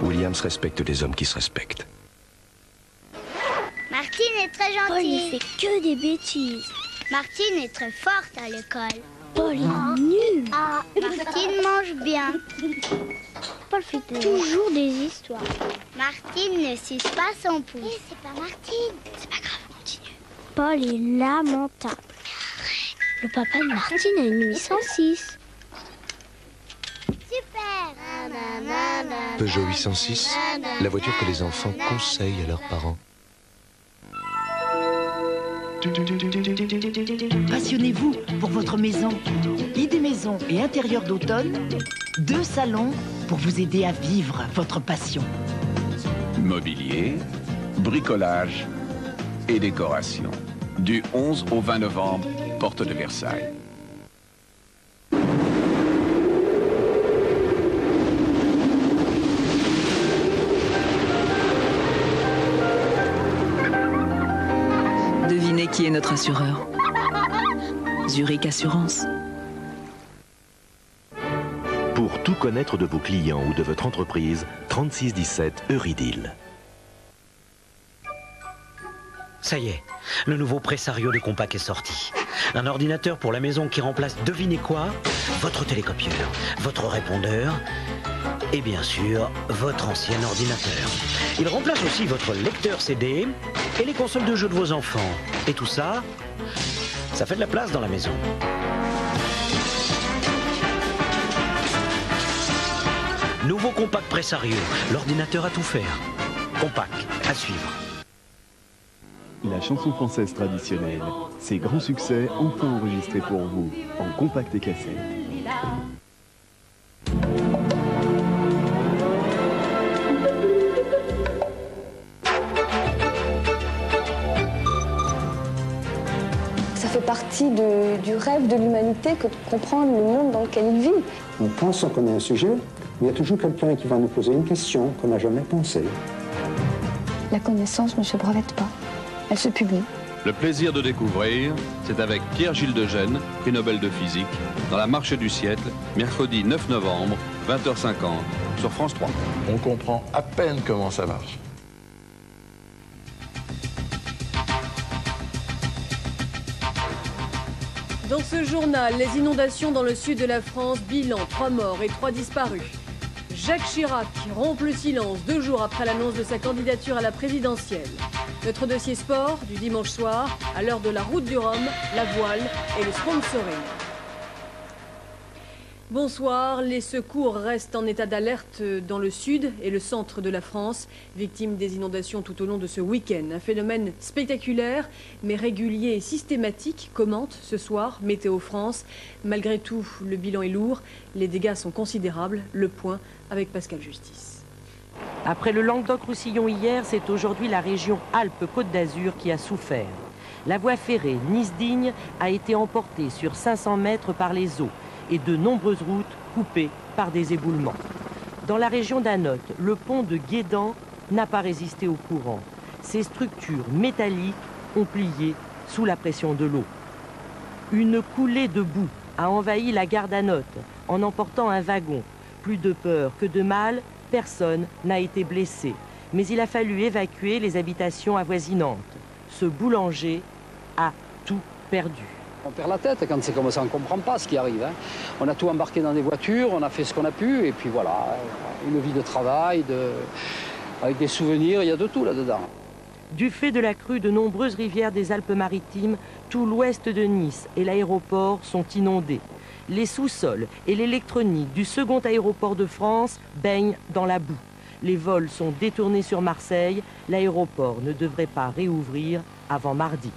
S12: Williams respecte les hommes qui se respectent.
S3: Martine est très gentille. Paul, il fait que des bêtises. Martine est très forte à l'école. Paul est nul. Ah, Martine mange bien. Paul fait toujours des histoires. Martine ne suce pas son pouce. Mais c'est pas Martine. C'est pas grave, continue. Paul est lamentable. Le papa de Martine a une 806. Super.
S12: Peugeot 806, la voiture que les enfants conseillent à leurs parents.
S10: Passionnez-vous pour votre maison. Idées maison et intérieur d'automne. 2 salons pour vous aider à vivre votre passion.
S11: Mobilier, bricolage et décoration. Du 11 au 20 novembre, porte de Versailles.
S18: Devinez qui est notre assureur. Zurich Assurance.
S12: Pour tout connaître de vos clients ou de votre entreprise, 3617 Eurydeal.
S5: Ça y est, le nouveau Presario de Compaq est sorti. Un ordinateur pour la maison qui remplace, devinez quoi? Votre télécopieur, votre répondeur et bien sûr, votre ancien ordinateur. Il remplace aussi votre lecteur CD et les consoles de jeux de vos enfants. Et tout ça, ça fait de la place dans la maison. Nouveau Compaq Presario, l'ordinateur à tout faire. Compaq, à suivre.
S24: La chanson française traditionnelle, ses grands succès enfin enregistrés pour vous, en compact et cassette.
S25: Ça fait partie du rêve de l'humanité que de comprendre le monde dans lequel il vit.
S26: On pense qu'on connaît un sujet, mais il y a toujours quelqu'un qui va nous poser une question qu'on n'a jamais pensée.
S25: La connaissance ne se brevette pas. Elle se publie.
S21: Le plaisir de découvrir, c'est avec Pierre-Gilles Degène, prix Nobel de physique, dans la Marche du siècle, mercredi 9 novembre, 20h50, sur France 3.
S27: On comprend à peine comment ça marche.
S28: Dans ce journal, les inondations dans le sud de la France, bilan 3 morts et 3 disparus. Jacques Chirac rompt le silence 2 jours après l'annonce de sa candidature à la présidentielle. Notre dossier sport du dimanche soir, à l'heure de la route du Rhum, la voile et le sponsoring. Bonsoir, les secours restent en état d'alerte dans le sud et le centre de la France, victimes des inondations tout au long de ce week-end. Un phénomène spectaculaire, mais régulier et systématique, commente ce soir Météo France. Malgré tout, le bilan est lourd, les dégâts sont considérables. Le point avec Pascal Justice.
S29: Après le Languedoc-Roussillon hier, c'est aujourd'hui la région Alpes-Côte d'Azur qui a souffert. La voie ferrée Nice-Digne a été emportée sur 500 mètres par les eaux et de nombreuses routes coupées par des éboulements. Dans la région d'Anote, le pont de Guédan n'a pas résisté au courant. Ses structures métalliques ont plié sous la pression de l'eau. Une coulée de boue a envahi la gare d'Anote en emportant un wagon. Plus de peur que de mal, personne n'a été blessé. Mais il a fallu évacuer les habitations avoisinantes. Ce boulanger a tout perdu.
S30: On perd la tête quand c'est comme ça, on ne comprend pas ce qui arrive. Hein. On a tout embarqué dans des voitures, on a fait ce qu'on a pu, et puis voilà, une vie de travail, avec des souvenirs, il y a de tout là-dedans.
S29: Du fait de la crue de nombreuses rivières des Alpes-Maritimes, tout l'ouest de Nice et l'aéroport sont inondés. Les sous-sols et l'électronique du second aéroport de France baignent dans la boue. Les vols sont détournés sur Marseille. L'aéroport ne devrait pas réouvrir avant mardi.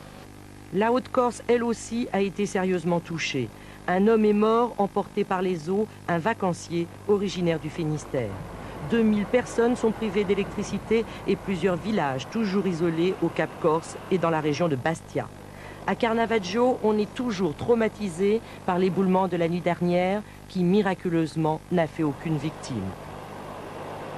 S29: La Haute-Corse, elle aussi, a été sérieusement touchée. Un homme est mort emporté par les eaux, un vacancier originaire du Finistère. 2000 personnes sont privées d'électricité et plusieurs villages toujours isolés au Cap Corse et dans la région de Bastia. À Carnavaggio, on est toujours traumatisé par l'éboulement de la nuit dernière qui, miraculeusement, n'a fait aucune victime.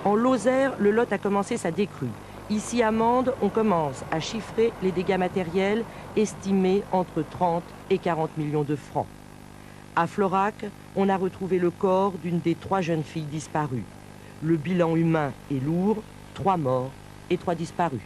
S29: En Lozère, le Lot a commencé sa décrue. Ici, à Mende, on commence à chiffrer les dégâts matériels estimés entre 30 et 40 millions de francs. À Florac, on a retrouvé le corps d'une des 3 jeunes filles disparues. Le bilan humain est lourd, 3 morts et 3 disparus.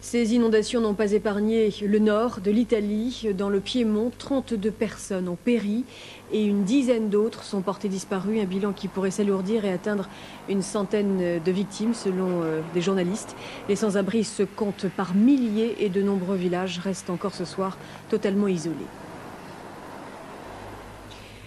S28: Ces inondations n'ont pas épargné le nord de l'Italie. Dans le Piémont, 32 personnes ont péri et une dizaine d'autres sont portées disparues. Un bilan qui pourrait s'alourdir et atteindre une centaine de victimes selon des journalistes. Les sans-abri se comptent par milliers et de nombreux villages restent encore ce soir totalement isolés.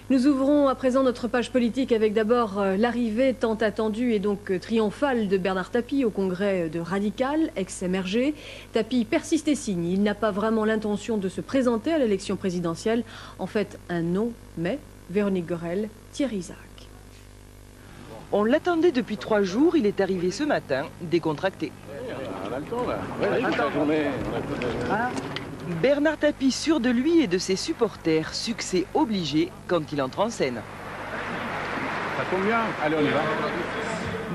S28: Nous ouvrons à présent notre page politique avec d'abord l'arrivée tant attendue et donc triomphale de Bernard Tapie au congrès de Radical, ex-MRG. Tapie persiste et signe. Il n'a pas vraiment l'intention de se présenter à l'élection présidentielle. En fait, un non, mais Véronique Gorel, Thierry Isaac.
S1: On l'attendait depuis 3 jours. Il est arrivé ce matin, décontracté.
S27: On a le temps là. Ouais, toute la journée.
S1: Bernard Tapie sûr de lui et de ses supporters, succès obligé quand il entre en scène.
S27: Ça tombe bien, allez on y va.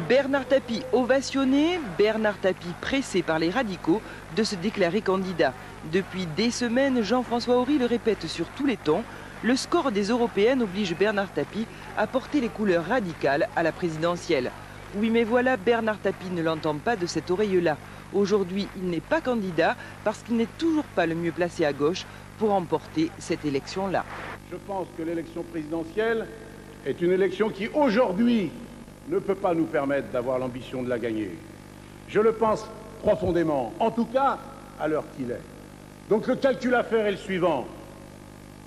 S1: Bernard Tapie ovationné, Bernard Tapie pressé par les radicaux de se déclarer candidat. Depuis des semaines, Jean-François Horry le répète sur tous les tons, le score des européennes oblige Bernard Tapie à porter les couleurs radicales à la présidentielle. Oui mais voilà, Bernard Tapie ne l'entend pas de cette oreille-là. Aujourd'hui, il n'est pas candidat parce qu'il n'est toujours pas le mieux placé à gauche pour remporter cette élection-là.
S27: Je pense que l'élection présidentielle est une élection qui, aujourd'hui, ne peut pas nous permettre d'avoir l'ambition de la gagner. Je le pense profondément, en tout cas à l'heure qu'il est. Donc le calcul à faire est le suivant.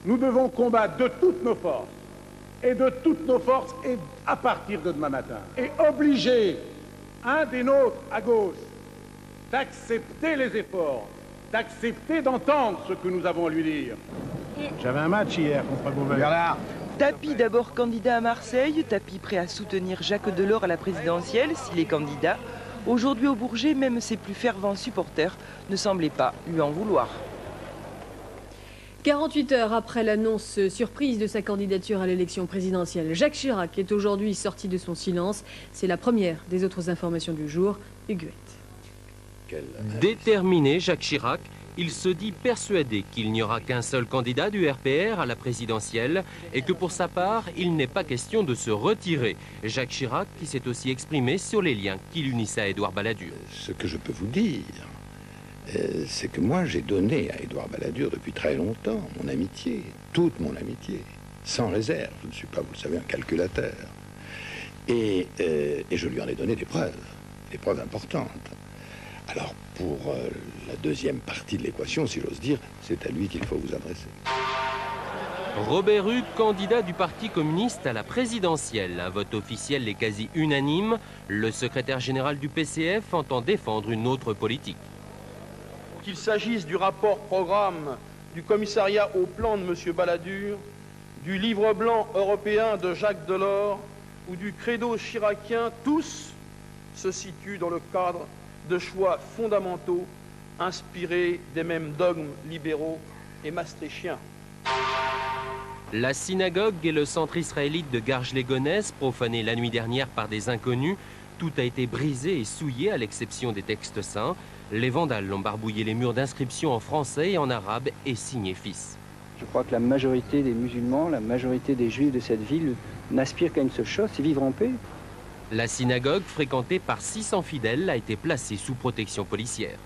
S27: Nous devons combattre de toutes nos forces, et à partir de demain matin, et obliger un des nôtres à gauche d'accepter les efforts, d'accepter d'entendre ce que nous avons à lui dire. J'avais un match hier contre Beauvais.
S1: Bernard. Tapie d'abord candidat à Marseille, Tapie prêt à soutenir Jacques Delors à la présidentielle s'il est candidat. Aujourd'hui au Bourget, même ses plus fervents supporters ne semblaient pas lui en vouloir.
S28: 48 heures après l'annonce surprise de sa candidature à l'élection présidentielle, Jacques Chirac est aujourd'hui sorti de son silence. C'est la première des autres informations du jour. Huguette.
S4: Déterminé, Jacques Chirac, il se dit persuadé qu'il n'y aura qu'un seul candidat du RPR à la présidentielle et que pour sa part, il n'est pas question de se retirer. Jacques Chirac qui s'est aussi exprimé sur les liens qui l'unissent à Édouard Balladur.
S9: Ce que je peux vous dire, c'est que moi j'ai donné à Édouard Balladur depuis très longtemps mon amitié, toute mon amitié, sans réserve. Je ne suis pas, vous le savez, un calculateur. Et je lui en ai donné des preuves importantes. Alors, pour la deuxième partie de l'équation, si j'ose dire, c'est à lui qu'il faut vous adresser.
S4: Robert Hue, candidat du Parti communiste à la présidentielle. Un vote officiel est quasi unanime. Le secrétaire général du PCF entend défendre une autre politique.
S7: Qu'il s'agisse du rapport programme du commissariat au plan de M. Balladur, du livre blanc européen de Jacques Delors ou du credo chiracien, tous se situent dans le cadre de choix fondamentaux inspirés des mêmes dogmes libéraux et maastrichtiens.
S4: La synagogue et le centre israélite de Garges-les-Gonesse, profanés la nuit dernière par des inconnus, tout a été brisé et souillé à l'exception des textes saints. Les vandales ont barbouillé les murs d'inscription en français et en arabe et signé fils.
S30: Je crois que la majorité des musulmans, la majorité des juifs de cette ville n'aspirent qu'à une seule chose, c'est vivre en paix.
S4: La synagogue, fréquentée par 600 fidèles, a été placée sous protection policière.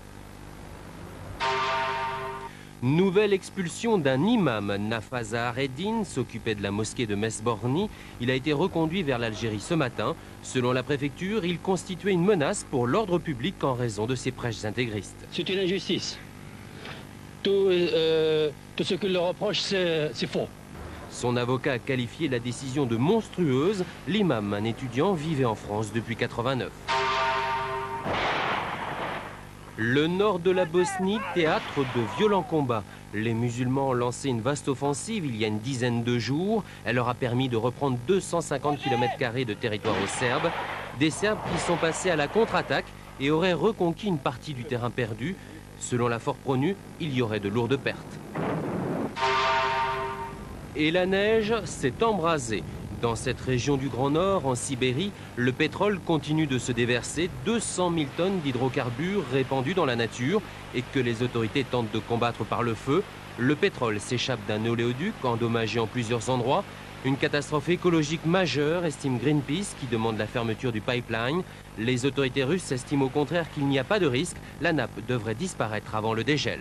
S4: Nouvelle expulsion d'un imam. Nafaza Areddin s'occupait de la mosquée de Mesborni. Il a été reconduit vers l'Algérie ce matin. Selon la préfecture, il constituait une menace pour l'ordre public en raison de ses prêches intégristes.
S8: C'est une injustice. Tout ce qu'il leur reproche, c'est faux.
S4: Son avocat a qualifié la décision de monstrueuse. L'imam, un étudiant, vivait en France depuis 89. Le nord de la Bosnie, théâtre de violents combats. Les musulmans ont lancé une vaste offensive il y a une dizaine de jours. Elle leur a permis de reprendre 250 km² de territoire aux Serbes. Des Serbes qui sont passés à la contre-attaque et auraient reconquis une partie du terrain perdu. Selon la Forpro-Nu, il y aurait de lourdes pertes. Et la neige s'est embrasée. Dans cette région du Grand Nord, en Sibérie, le pétrole continue de se déverser, 200 000 tonnes d'hydrocarbures répandus dans la nature et que les autorités tentent de combattre par le feu. Le pétrole s'échappe d'un oléoduc endommagé en plusieurs endroits. Une catastrophe écologique majeure, estime Greenpeace, qui demande la fermeture du pipeline. Les autorités russes estiment au contraire qu'il n'y a pas de risque. La nappe devrait disparaître avant le dégel.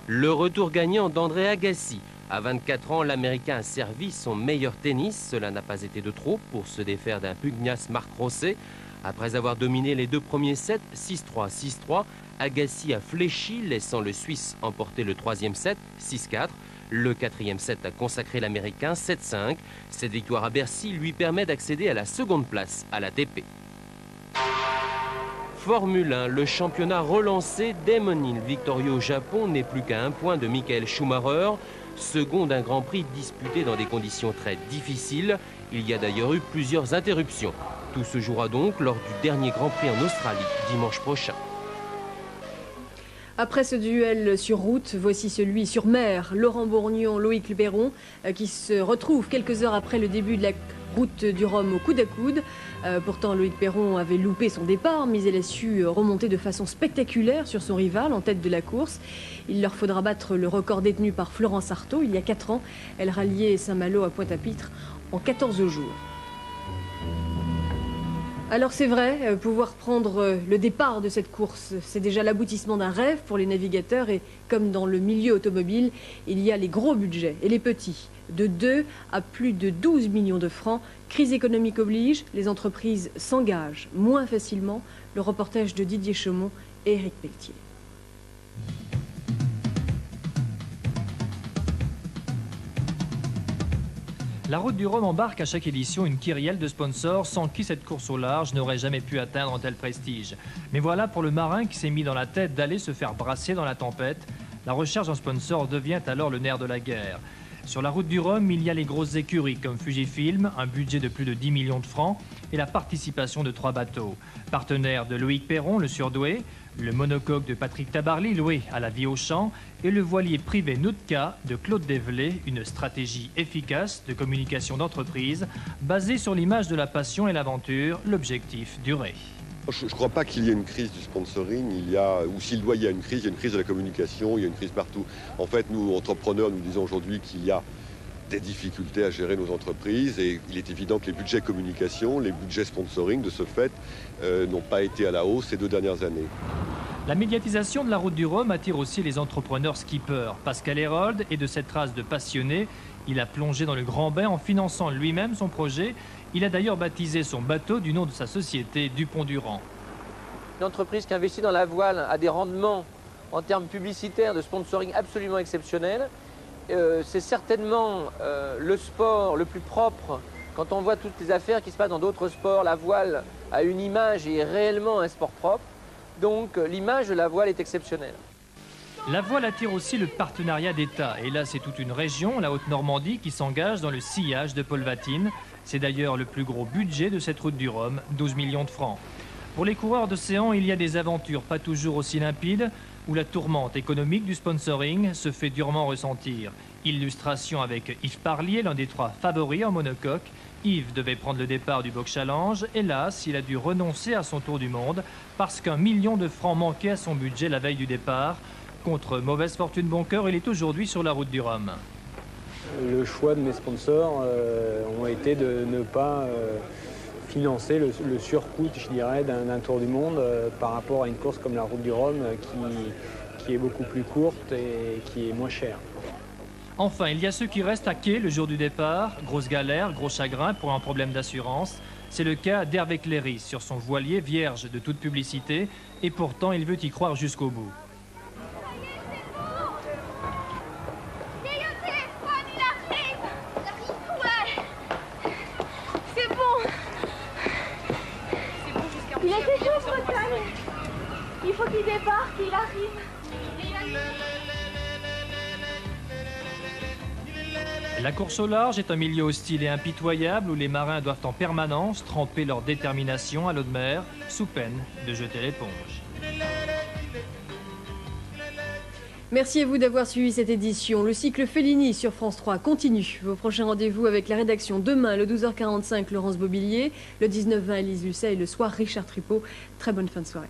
S4: Le retour gagnant d'André Agassi. À 24 ans, l'Américain a servi son meilleur tennis. Cela n'a pas été de trop pour se défaire d'un pugnace Marc Rosset. Après avoir dominé les deux premiers sets, 6-3, 6-3, Agassi a fléchi, laissant le Suisse emporter le troisième set, 6-4. Le quatrième set a consacré l'Américain, 7-5. Cette victoire à Bercy lui permet d'accéder à la seconde place à l'ATP. Formule 1, le championnat relancé, Damon Hill, victorieux au Japon, n'est plus qu'à 1 point de Michael Schumacher. Second d'un Grand Prix disputé dans des conditions très difficiles. Il y a d'ailleurs eu plusieurs interruptions. Tout se jouera donc lors du dernier Grand Prix en Australie, dimanche prochain.
S28: Après ce duel sur route, voici celui sur mer. Laurent Bourgnon, Loïc Perron, qui se retrouvent quelques heures après le début de la route du Rhum au coude à coude. Pourtant, Loïc Perron avait loupé son départ, mais il a su remonter de façon spectaculaire sur son rival en tête de la course. Il leur faudra battre le record détenu par Florence Artaud il y a 4 ans. Elle ralliait Saint-Malo à Pointe-à-Pitre en 14 jours. Alors c'est vrai, pouvoir prendre le départ de cette course, c'est déjà l'aboutissement d'un rêve pour les navigateurs et comme dans le milieu automobile, il y a les gros budgets et les petits, de 2 à plus de 12 millions de francs. Crise économique oblige, les entreprises s'engagent moins facilement. Le reportage de Didier Chaumont et Éric Pelletier.
S13: La route du Rhum embarque à chaque édition une kyrielle de sponsors sans qui cette course au large n'aurait jamais pu atteindre un tel prestige. Mais voilà pour le marin qui s'est mis dans la tête d'aller se faire brasser dans la tempête. La recherche d'un sponsor devient alors le nerf de la guerre. Sur la route du Rhum, il y a les grosses écuries comme Fujifilm, un budget de plus de 10 millions de francs et la participation de 3 bateaux. Partenaires de Loïc Perron, le surdoué, le monocoque de Patrick Tabarly, loué à la vie au champ, et le voilier privé Nootka de Claude Dévelay, une stratégie efficace de communication d'entreprise basée sur l'image de la passion et l'aventure, l'objectif durer.
S14: Je ne crois pas qu'il y ait une crise du sponsoring, ou s'il doit y avoir une crise, il y a une crise de la communication, il y a une crise partout. En fait, nous, entrepreneurs, nous disons aujourd'hui qu'il y a des difficultés à gérer nos entreprises et il est évident que les budgets communication, les budgets sponsoring, de ce fait, n'ont pas été à la hausse ces 2 dernières années.
S13: La médiatisation de la route du Rhum attire aussi les entrepreneurs skippers. Pascal Hérold est de cette race de passionnés. Il a plongé dans le grand bain en finançant lui-même son projet. Il a d'ailleurs baptisé son bateau du nom de sa société, Dupont-Durand.
S15: Une entreprise qui investit dans la voile a des rendements en termes publicitaires de sponsoring absolument exceptionnels. C'est certainement le sport le plus propre. Quand on voit toutes les affaires qui se passent dans d'autres sports, la voile a une image et est réellement un sport propre. Donc l'image de la voile est exceptionnelle.
S13: La voile attire aussi le partenariat d'État. Et là, c'est toute une région, la Haute-Normandie, qui s'engage dans le sillage de Paul Vatine. C'est d'ailleurs le plus gros budget de cette route du Rhum, 12 millions de francs. Pour les coureurs d'océan, il y a des aventures pas toujours aussi limpides, où la tourmente économique du sponsoring se fait durement ressentir. Illustration avec Yves Parlier, l'un des 3 favoris en monocoque. Yves devait prendre le départ du Boc Challenge. Hélas, il a dû renoncer à son tour du monde parce qu'1 million de francs manquait à son budget la veille du départ. Contre mauvaise fortune bon cœur, il est aujourd'hui sur la route du Rhum.
S16: Le choix de mes sponsors ont été de ne pas financer le surcoût, je dirais, d'un tour du monde par rapport à une course comme la route du Rhum qui est beaucoup plus courte et qui est moins chère.
S13: Enfin, il y a ceux qui restent à quai le jour du départ. Grosse galère, gros chagrin pour un problème d'assurance. C'est le cas d'Hervé Cléry sur son voilier vierge de toute publicité. Et pourtant, il veut y croire jusqu'au bout.
S2: C'est bon. Il était chaud, Bretagne. Il faut qu'il débarque, qu'il arrive.
S13: La course au large est un milieu hostile et impitoyable où les marins doivent en permanence tremper leur détermination à l'eau de mer, sous peine de jeter l'éponge.
S28: Merci à vous d'avoir suivi cette édition. Le cycle Fellini sur France 3 continue. Vos prochains rendez-vous avec la rédaction demain, le 12h45, Laurence Bobillier, le 19h20, Élise Lucet et le soir, Richard Tripot. Très bonne fin de soirée.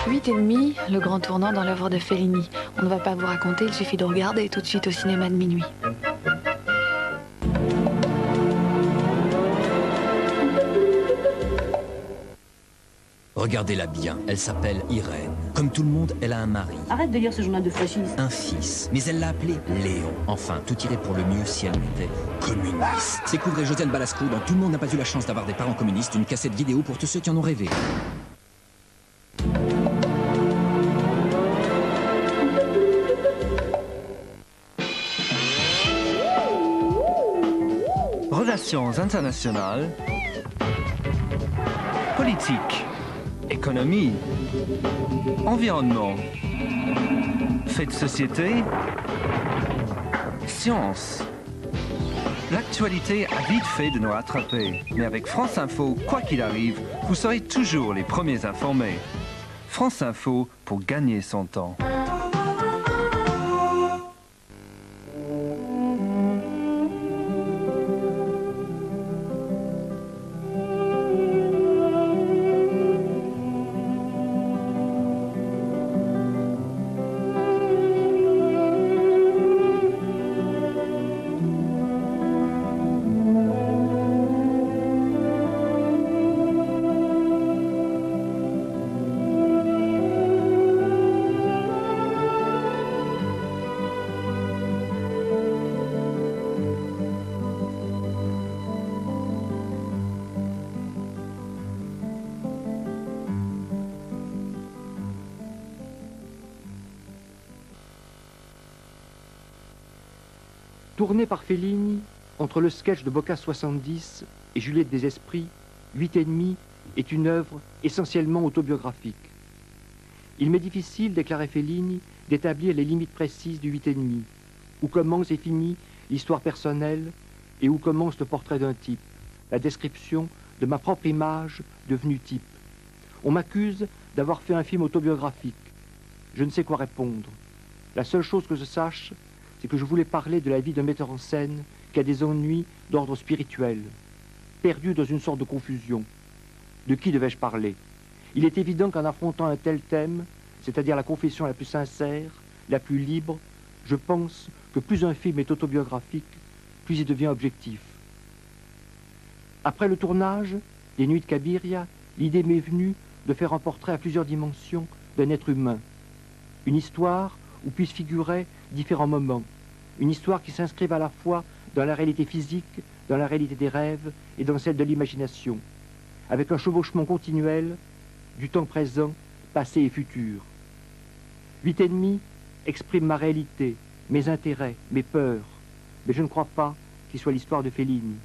S3: Huit et demi, le grand tournant dans l'œuvre de Fellini. On ne va pas vous raconter, il suffit de regarder tout de suite au cinéma de minuit.
S6: Regardez-la bien, elle s'appelle Irène. Comme tout le monde, elle a un mari.
S10: Arrête de lire ce journal de fasciste.
S6: Un fils. Mais elle l'a appelé Léon. Enfin, tout irait pour le mieux si elle était communiste. Découvrez Josiane Balasco dans Tout le monde n'a pas eu la chance d'avoir des parents communistes, une cassette vidéo pour tous ceux qui en ont rêvé.
S11: Relations internationales, politique, économie, environnement, faits de société, science. L'actualité a vite fait de nous rattraper, mais avec France Info, quoi qu'il arrive, vous serez toujours les premiers informés. France Info pour gagner son temps.
S17: Tourné par Fellini, entre le sketch de Bocca 70 et Juliette des Esprits, 8 et demi est une œuvre essentiellement autobiographique. Il m'est difficile, déclarait Fellini, d'établir les limites précises du 8 et demi, où commence et finit l'histoire personnelle et où commence le portrait d'un type, la description de ma propre image devenue type. On m'accuse d'avoir fait un film autobiographique. Je ne sais quoi répondre. La seule chose que je sache, c'est que je voulais parler de la vie d'un metteur en scène qui a des ennuis d'ordre spirituel, perdu dans une sorte de confusion. De qui devais-je parler? Il est évident qu'en affrontant un tel thème, c'est-à-dire la confession la plus sincère, la plus libre, je pense que plus un film est autobiographique, plus il devient objectif. Après le tournage des Nuits de Cabiria, l'idée m'est venue de faire un portrait à plusieurs dimensions d'un être humain. Une histoire où puissent figurer différents moments. Une histoire qui s'inscrive à la fois dans la réalité physique, dans la réalité des rêves et dans celle de l'imagination, avec un chevauchement continuel du temps présent, passé et futur. 8 et demi exprime ma réalité, mes intérêts, mes peurs, mais je ne crois pas qu'il soit l'histoire de Fellini.